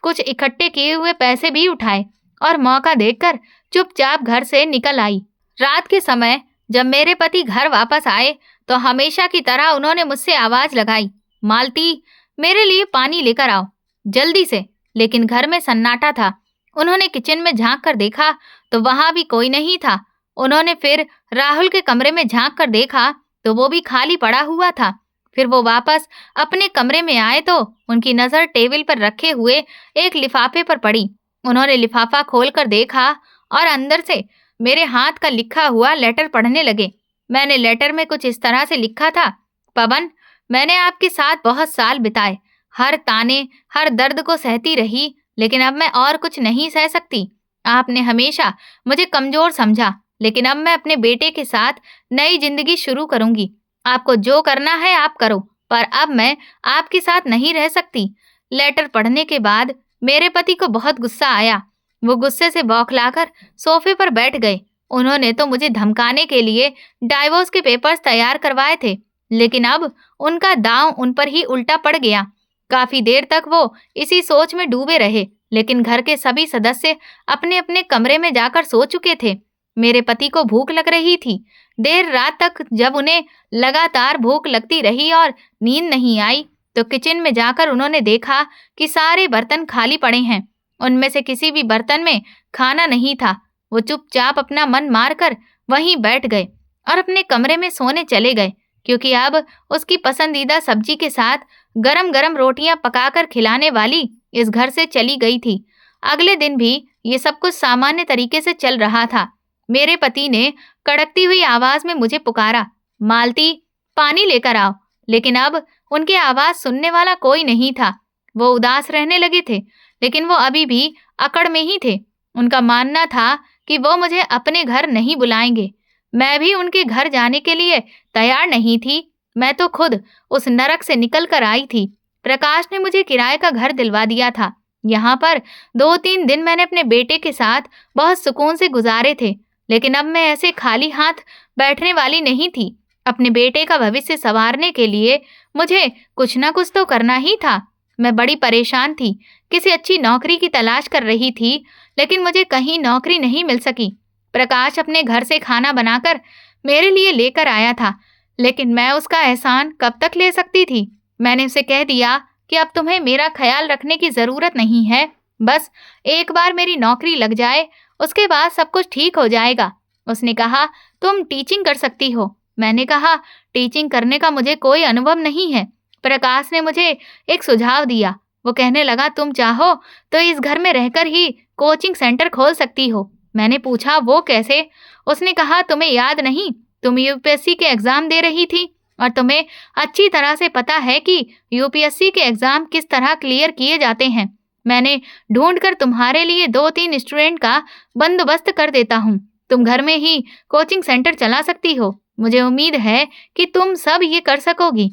कुछ इकट्ठे किए हुए पैसे भी उठाए और मौका देखकर चुपचाप घर से निकल आई। रात के समय जब मेरे पति घर वापस आए तो हमेशा की तरह उन्होंने मुझसे आवाज लगाई, मालती, मेरे लिए पानी लेकर आओ जल्दी से। लेकिन घर में सन्नाटा था। उन्होंने किचन में झांक कर देखा तो वहां भी कोई नहीं था। उन्होंने फिर राहुल के कमरे में झांक कर देखा तो वो भी खाली पड़ा हुआ था। फिर वो वापस अपने कमरे में आए तो उनकी नजर टेबल पर रखे हुए एक लिफाफे पर पड़ी। उन्होंने लिफाफा खोलकर देखा और अंदर से मेरे हाथ का लिखा हुआ लेटर पढ़ने लगे। मैंने लेटर में कुछ इस तरह से लिखा था, पवन, मैंने आपके साथ बहुत साल बिताए, हर ताने हर दर्द को सहती रही, लेकिन अब मैं और कुछ नहीं सह सकती। आपने हमेशा मुझे कमजोर समझा, लेकिन अब मैं अपने बेटे के साथ नई जिंदगी शुरू करूंगी। आपको जो करना है आप करो, पर अब मैं आपके साथ नहीं रह सकती। लेटर पढ़ने के बाद मेरे पति को बहुत गुस्सा आया। वो गुस्से से बौखलाकर सोफे पर बैठ गए। उन्होंने तो मुझे धमकाने के लिए डाइवोर्स के पेपर्स तैयार करवाए थे, लेकिन अब उनका दांव उन पर ही उल्टा पड़ गया। काफी देर तक वो इसी सोच में डूबे रहे, लेकिन घर के सभी सदस्य अपने अपने कमरे में जाकर सो चुके थे। मेरे पति को भूख लग रही थी। देर रात तक जब उन्हें लगातार भूख लगती रही और नींद नहीं आई, तो किचन में जाकर उन्होंने देखा कि सारे बर्तन खाली पड़े हैं। उनमें से किसी भी बर्तन में खाना नहीं था। वो चुपचाप अपना मन मारकर वहीं बैठ गए और अपने कमरे में सोने चले गए, क्योंकि अब उसकी पसंदीदा सब्जी के साथ गरम गरम रोटियां पकाकर खिलाने वाली इस घर से चली गई थी। अगले दिन भी ये सब कुछ सामान्य तरीके से चल रहा था। मेरे पति ने कड़कती हुई आवाज में मुझे पुकारा, मालती, पानी लेकर आओ। लेकिन अब उनकी आवाज सुनने वाला कोई नहीं था। वो उदास रहने लगे थे, लेकिन वो अभी भी अकड़ में ही थे। उनका मानना था कि वो मुझे अपने घर नहीं बुलाएंगे। मैं भी उनके घर जाने के लिए तैयार नहीं थी। मैं तो खुद उस नरक से निकल कर आई थी। प्रकाश ने मुझे किराए का घर दिलवा दिया था। यहाँ पर 2-3 दिन मैंने अपने बेटे के साथ बहुत सुकून से गुजारे थे, लेकिन अब मैं ऐसे खाली हाथ बैठने वाली नहीं थी। अपने बेटे का भविष्य संवारने के लिए मुझे कुछ ना कुछ तो करना ही था। मैं बड़ी परेशान थी। किसी अच्छी नौकरी की तलाश कर रही थी, लेकिन मुझे कहीं नौकरी नहीं मिल सकी। प्रकाश अपने घर से खाना बनाकर मेरे लिए लेकर आया था, लेकिन मैं उसका एहसान कब तक ले सकती थी। मैंने उसे कह दिया कि अब तुम्हें मेरा ख्याल रखने की जरूरत नहीं है। बस एक बार मेरी नौकरी लग जाए, उसके बाद सब कुछ ठीक हो जाएगा। उसने कहा, तुम टीचिंग कर सकती हो। मैंने कहा, टीचिंग करने का मुझे कोई अनुभव नहीं है। प्रकाश ने मुझे एक सुझाव दिया। वो कहने लगा, तुम चाहो तो इस घर में रहकर ही कोचिंग सेंटर खोल सकती हो। मैंने पूछा, वो कैसे? उसने कहा, तुम्हें याद नहीं, तुम यूपीएससी के एग्जाम दे रही थी और तुम्हें अच्छी तरह से पता है कि यूपीएससी के एग्जाम किस तरह क्लियर किए जाते हैं। मैंने ढूंढकर तुम्हारे लिए 2-3 स्टूडेंट का बंदोबस्त कर देता हूँ। तुम घर में ही कोचिंग सेंटर चला सकती हो। मुझे उम्मीद है कि तुम सब ये कर सकोगी।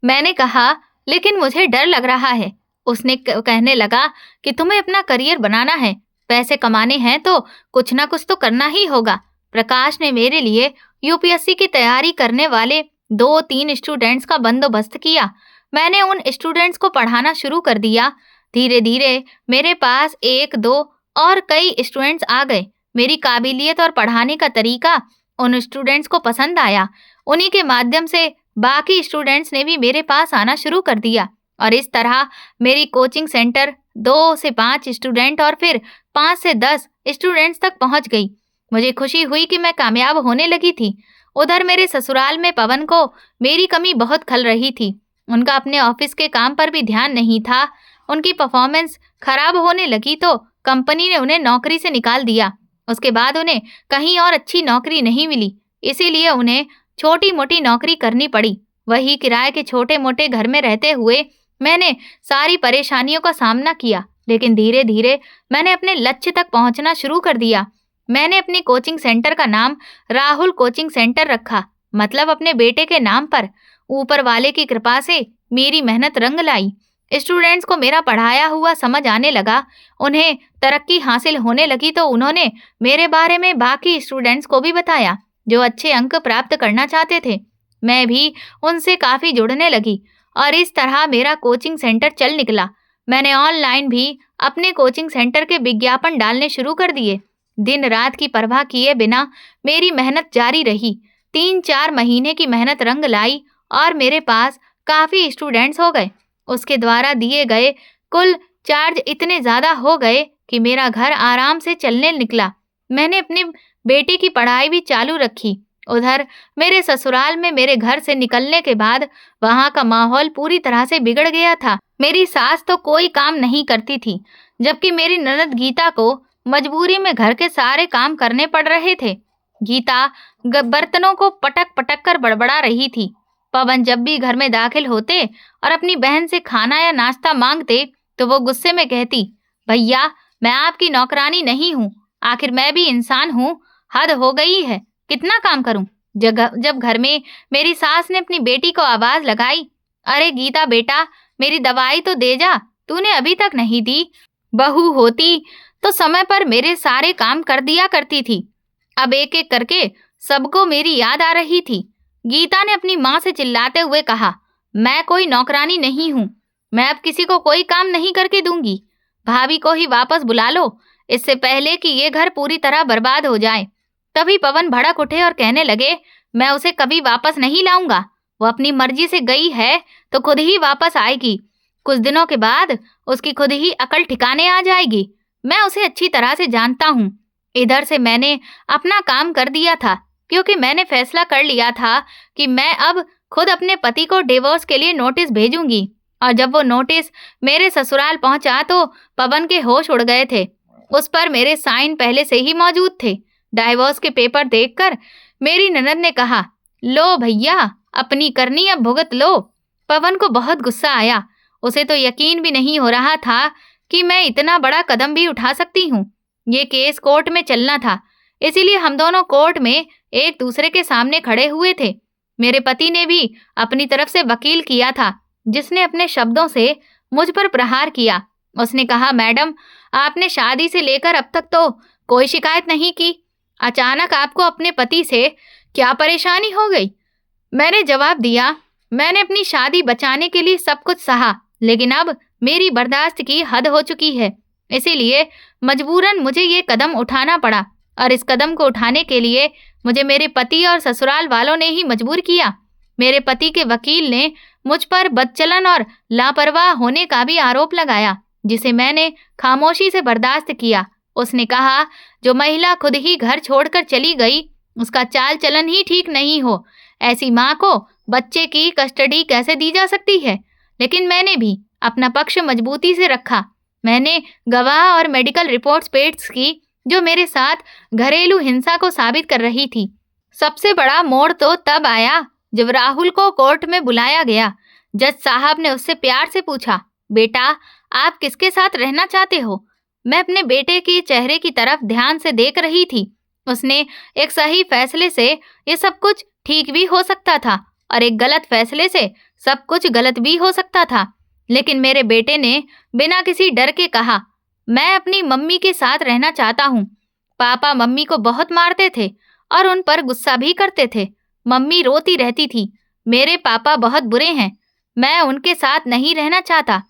मैंने कहा, लेकिन मुझे डर लग रहा है। उसने कहने लगा कि तुम्हें अपना करियर बनाना है, पैसे कमाने हैं तो कुछ ना कुछ तो करना ही होगा। प्रकाश ने मेरे लिए यूपीएससी की तैयारी करने वाले 2-3 स्टूडेंट्स का बंदोबस्त किया। मैंने उन स्टूडेंट्स को पढ़ाना शुरू कर दिया। धीरे धीरे मेरे पास 1-2 और कई स्टूडेंट्स आ गए। मेरी काबिलियत और पढ़ाने का तरीका उन स्टूडेंट्स को पसंद आया। उन्हीं के माध्यम से बाकी स्टूडेंट्स ने भी मेरे पास आना शुरू कर दिया और इस तरह मेरी कोचिंग सेंटर 2 से 5 स्टूडेंट और फिर 5 से 10 स्टूडेंट्स तक पहुंच गई। मुझे खुशी हुई कि मैं कामयाब होने लगी थी। उधर मेरे ससुराल में पवन को मेरी कमी बहुत खल रही थी। उनका अपने ऑफिस के काम पर भी ध्यान नहीं था। उनकी परफॉर्मेंस खराब होने लगी तो कंपनी ने उन्हें नौकरी से निकाल दिया। उसके बाद उन्हें कहीं और अच्छी नौकरी नहीं मिली, इसीलिए उन्हें छोटी मोटी नौकरी करनी पड़ी। वही किराए के छोटे मोटे घर में रहते हुए मैंने सारी परेशानियों का सामना किया, लेकिन धीरे धीरे मैंने अपने लक्ष्य तक पहुंचना शुरू कर दिया। मैंने अपने कोचिंग सेंटर का नाम राहुल कोचिंग सेंटर रखा, मतलब अपने बेटे के नाम पर। ऊपर वाले की कृपा से मेरी मेहनत रंग लाई। स्टूडेंट्स को मेरा पढ़ाया हुआ समझ आने लगा। उन्हें तरक्की हासिल होने लगी तो उन्होंने मेरे बारे में बाकी स्टूडेंट्स को भी बताया जो अच्छे अंक प्राप्त करना चाहते थे। मैं भी उनसे काफ़ी जुड़ने लगी और इस तरह मेरा कोचिंग सेंटर चल निकला। मैंने ऑनलाइन भी अपने कोचिंग सेंटर के विज्ञापन डालने शुरू कर दिए। दिन रात की परवाह किए बिना मेरी मेहनत जारी रही। 3-4 महीने की मेहनत रंग लाई और मेरे पास काफ़ी स्टूडेंट्स हो गए। उसके द्वारा दिए गए कुल चार्ज इतने ज़्यादा हो गए कि मेरा घर आराम से चलने निकला। मैंने अपने बेटे की पढ़ाई भी चालू रखी। उधर मेरे ससुराल में मेरे घर से निकलने के बाद वहाँ का माहौल पूरी तरह से बिगड़ गया था। मेरी सास तो कोई काम नहीं करती थी, जबकि मेरी ननद गीता को मजबूरी में घर के सारे काम करने पड़ रहे थे। गीता बर्तनों को पटक पटक कर बड़बड़ा रही थी। पवन जब भी घर में दाखिल होते और अपनी बहन से खाना या नाश्ता मांगते तो वो गुस्से में कहती, भैया मैं आपकी नौकरानी नहीं हूँ, आखिर मैं भी इंसान हूँ। हद हो गई है, कितना काम करूं? जब घर में मेरी सास ने अपनी बेटी को आवाज लगाई, अरे गीता बेटा, मेरी दवाई तो दे जा, तूने अभी तक नहीं दी। बहू होती तो समय पर मेरे सारे काम कर दिया करती थी। अब एक एक करके सबको मेरी याद आ रही थी। गीता ने अपनी माँ से चिल्लाते हुए कहा, मैं कोई नौकरानी नहीं हूँ, मैं अब किसी को कोई काम नहीं करके दूंगी। भाभी को ही वापस बुला लो, इससे पहले कि ये घर पूरी तरह बर्बाद हो जाए। तभी पवन भड़क उठे और कहने लगे, मैं उसे कभी वापस नहीं लाऊंगा। वो अपनी मर्जी से गई है तो खुद ही वापस आएगी। कुछ दिनों के बाद उसकी खुद ही अकल ठिकाने आ जाएगी। मैं उसे अच्छी तरह से जानता हूँ। इधर से मैंने अपना काम कर दिया था, क्योंकि मैंने फैसला कर लिया था कि मैं अब खुद अपने पति को डिवोर्स के लिए नोटिस भेजूंगी। और जब वो नोटिस मेरे ससुराल पहुंचा तो पवन के होश उड़ गए थे। उस पर मेरे साइन पहले से ही मौजूद थे। डाइवोर्स के पेपर देखकर मेरी ननद ने कहा, लो भैया, अपनी करनी अब भुगत लो। पवन को बहुत गुस्सा आया। उसे तो यकीन भी नहीं हो रहा था कि मैं इतना बड़ा कदम भी उठा सकती हूँ। ये केस कोर्ट में चलना था, इसीलिए हम दोनों कोर्ट में एक दूसरे के सामने खड़े हुए थे। मेरे पति ने भी अपनी तरफ से वकील किया था, जिसने अपने शब्दों से मुझ पर प्रहार किया। उसने कहा, मैडम, आपने शादी से लेकर अब तक तो कोई शिकायत नहीं की, अचानक आपको अपने पति से क्या परेशानी हो गई? मैंने जवाब दिया, मैंने अपनी शादी बचाने के लिए सब कुछ सहा, लेकिन अब मेरी बर्दाश्त की हद हो चुकी है, इसीलिए मजबूरन मुझे ये कदम उठाना पड़ा। और इस कदम को उठाने के लिए मुझे मेरे पति और ससुराल वालों ने ही मजबूर किया। मेरे पति के वकील ने मुझ पर बदचलन और लापरवाह होने का भी आरोप लगाया, जिसे मैंने खामोशी से बर्दाश्त किया। उसने कहा, जो महिला खुद ही घर छोड़कर चली गई, उसका चाल चलन ही ठीक नहीं हो, ऐसी माँ को बच्चे की कस्टडी कैसे दी जा सकती है? लेकिन मैंने भी अपना पक्ष मजबूती से रखा। मैंने गवाह और मेडिकल रिपोर्ट्स पेश की, जो मेरे साथ घरेलू हिंसा को साबित कर रही थी। सबसे बड़ा मोड़ तो तब आया जब राहुल को कोर्ट में बुलाया गया। जज साहब ने उससे प्यार से पूछा, बेटा, आप किसके साथ रहना चाहते हो? मैं अपने बेटे के चेहरे की तरफ ध्यान से देख रही थी। उसने एक सही फैसले से ये सब कुछ ठीक भी हो सकता था और एक गलत फैसले से सब कुछ गलत भी हो सकता था। लेकिन मेरे बेटे ने बिना किसी डर के कहा, मैं अपनी मम्मी के साथ रहना चाहता हूँ। पापा मम्मी को बहुत मारते थे और उन पर गुस्सा भी करते थे। मम्मी रोती रहती थी, मेरे पापा बहुत बुरे हैं, मैं उनके साथ नहीं रहना चाहता।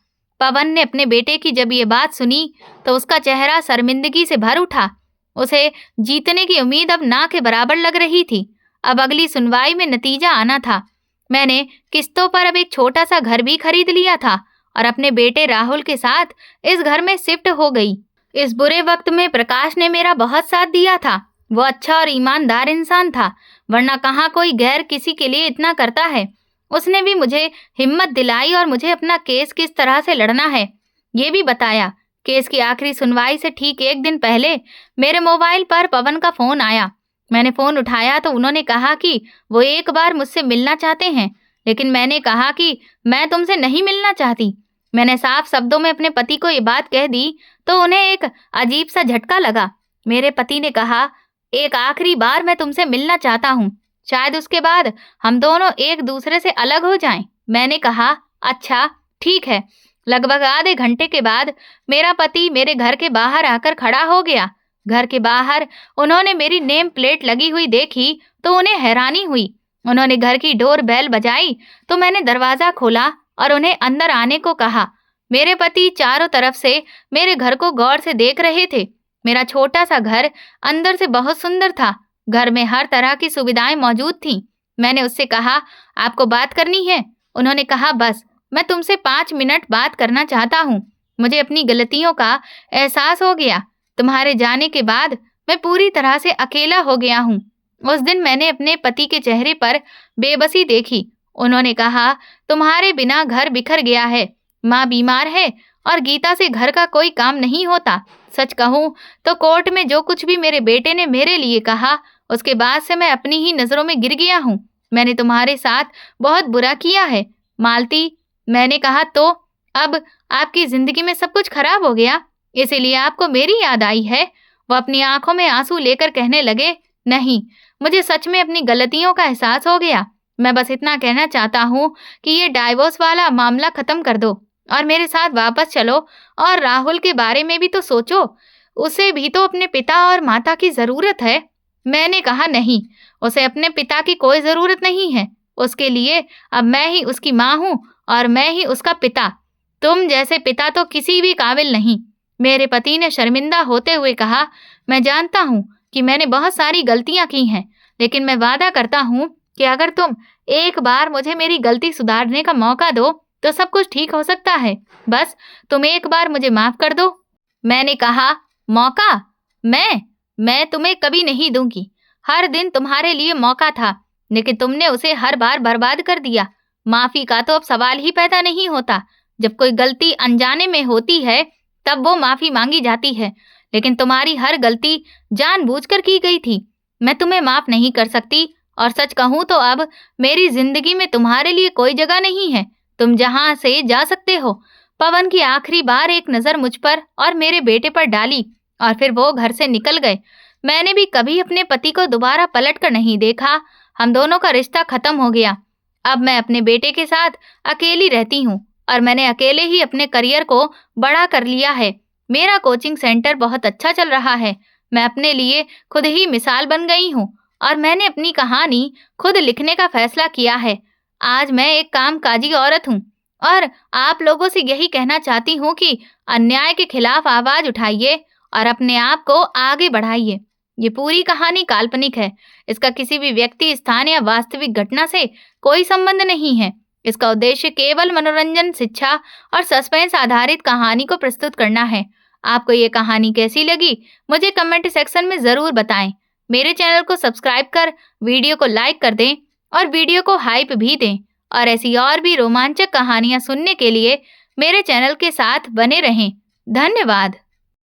पवन ने अपने बेटे की जब ये बात सुनी तो उसका चेहरा शर्मिंदगी से भर उठा। उसे जीतने की उम्मीद अब ना के बराबर लग रही थी। अब अगली सुनवाई में नतीजा आना था। मैंने किस्तों पर अब एक छोटा सा घर भी खरीद लिया था और अपने बेटे राहुल के साथ इस घर में शिफ्ट हो गई। इस बुरे वक्त में प्रकाश ने मेरा बहुत साथ दिया था। वो अच्छा और ईमानदार इंसान था, वरना कहाँ कोई गैर किसी के लिए इतना करता है। उसने भी मुझे हिम्मत दिलाई और मुझे अपना केस किस तरह से लड़ना है ये भी बताया। केस की आखिरी सुनवाई से ठीक एक दिन पहले मेरे मोबाइल पर पवन का फोन आया। मैंने फोन उठाया तो उन्होंने कहा कि वो एक बार मुझसे मिलना चाहते हैं, लेकिन मैंने कहा कि मैं तुमसे नहीं मिलना चाहती। मैंने साफ शब्दों में अपने पति को ये बात कह दी तो उन्हें एक अजीब सा झटका लगा। मेरे पति ने कहा, एक आखिरी बार मैं तुमसे मिलना चाहता हूँ, शायद उसके बाद हम दोनों एक दूसरे से अलग हो जाएं। मैंने कहा, अच्छा ठीक है। लगभग आधे घंटे के बाद मेरा पति मेरे घर के बाहर आकर खड़ा हो गया। घर के बाहर उन्होंने मेरी नेम प्लेट लगी हुई देखी तो उन्हें हैरानी हुई। उन्होंने घर की डोर बेल बजाई तो मैंने दरवाजा खोला और उन्हें अंदर आने को कहा। मेरे पति चारों तरफ से मेरे घर को गौर से देख रहे थे। मेरा छोटा सा घर अंदर से बहुत सुंदर था। घर में हर तरह की सुविधाएं मौजूद थीं। मैंने उससे कहा, आपको बात करनी है? उन्होंने कहा, बस मैं तुमसे 5 मिनट बात करना चाहता हूँ। मुझे अपनी गलतियों का एहसास हो गया। तुम्हारे जाने के बाद मैं पूरी तरह से अकेला हो गया हूँ। उस दिन मैंने अपने पति के चेहरे पर बेबसी देखी। उन्होंने कहा, तुम्हारे बिना घर बिखर गया है, माँ बीमार है और गीता से घर का कोई काम नहीं होता। सच कहूँ तो कोर्ट में जो कुछ भी मेरे बेटे ने मेरे लिए कहा, उसके बाद से मैं अपनी ही नजरों में गिर गया हूँ। मैंने तुम्हारे साथ बहुत बुरा किया है मालती। मैंने कहा, तो अब आपकी जिंदगी में सब कुछ खराब हो गया, इसीलिए आपको मेरी याद आई है? वो अपनी आंखों में आंसू लेकर कहने लगे, नहीं, मुझे सच में अपनी गलतियों का एहसास हो गया। मैं बस इतना कहना चाहता हूँ कि ये डाइवोर्स वाला मामला खत्म कर दो और मेरे साथ वापस चलो और राहुल के बारे में भी तो सोचो। उसे भी तो अपने पिता और माता की ज़रूरत है। मैंने कहा नहीं, उसे अपने पिता की कोई ज़रूरत नहीं है। उसके लिए अब मैं ही उसकी माँ हूँ और मैं ही उसका पिता। तुम जैसे पिता तो किसी भी काबिल नहीं। मेरे पति ने शर्मिंदा होते हुए कहा, मैं जानता हूँ कि मैंने बहुत सारी गलतियाँ की हैं, लेकिन मैं वादा करता हूँ कि अगर तुम एक बार मुझे मेरी गलती सुधारने का मौका दो तो सब कुछ ठीक हो सकता है। बस तुम एक बार मुझे माफ कर दो। मैंने कहा, मौका? मैं तुम्हें कभी नहीं दूंगी। हर दिन तुम्हारे लिए मौका था, लेकिन तुमने उसे हर बार बर्बाद कर दिया। माफी का तो अब सवाल ही पैदा नहीं होता। जब कोई गलती अनजाने में होती है तब वो माफी मांगी जाती है, लेकिन तुम्हारी हर गलती जानबूझकर की गई थी। मैं तुम्हें माफ नहीं कर सकती और सच कहूँ तो अब मेरी जिंदगी में तुम्हारे लिए कोई जगह नहीं है। तुम जहाँ से जा सकते हो। पवन की आखिरी बार एक नजर मुझ पर और मेरे बेटे पर डाली और फिर वो घर से निकल गए। मैंने भी कभी अपने पति को दोबारा पलट कर नहीं देखा। हम दोनों का रिश्ता खत्म हो गया। अब मैं अपने बेटे के साथ अकेली रहती हूँ और मैंने अकेले ही अपने करियर को बड़ा कर लिया है। मेरा कोचिंग सेंटर बहुत अच्छा चल रहा है। मैं अपने लिए खुद ही मिसाल बन गई हूँ और मैंने अपनी कहानी खुद लिखने का फैसला किया है। आज मैं एक कामकाजी औरत हूँ और आप लोगों से यही कहना चाहती हूँ कि अन्याय के खिलाफ आवाज उठाइए और अपने आप को आगे बढ़ाइए। ये पूरी कहानी काल्पनिक है। इसका किसी भी व्यक्ति, स्थान या वास्तविक घटना से कोई संबंध नहीं है। इसका उद्देश्य केवल मनोरंजन, शिक्षा और सस्पेंस आधारित कहानी को प्रस्तुत करना है। आपको ये कहानी कैसी लगी मुझे कमेंट सेक्शन में ज़रूर बताएं। मेरे चैनल को सब्सक्राइब कर वीडियो को लाइक कर दें और वीडियो को हाइप भी दें। और ऐसी और भी रोमांचक कहानियाँ सुनने के लिए मेरे चैनल के साथ बने रहें। धन्यवाद।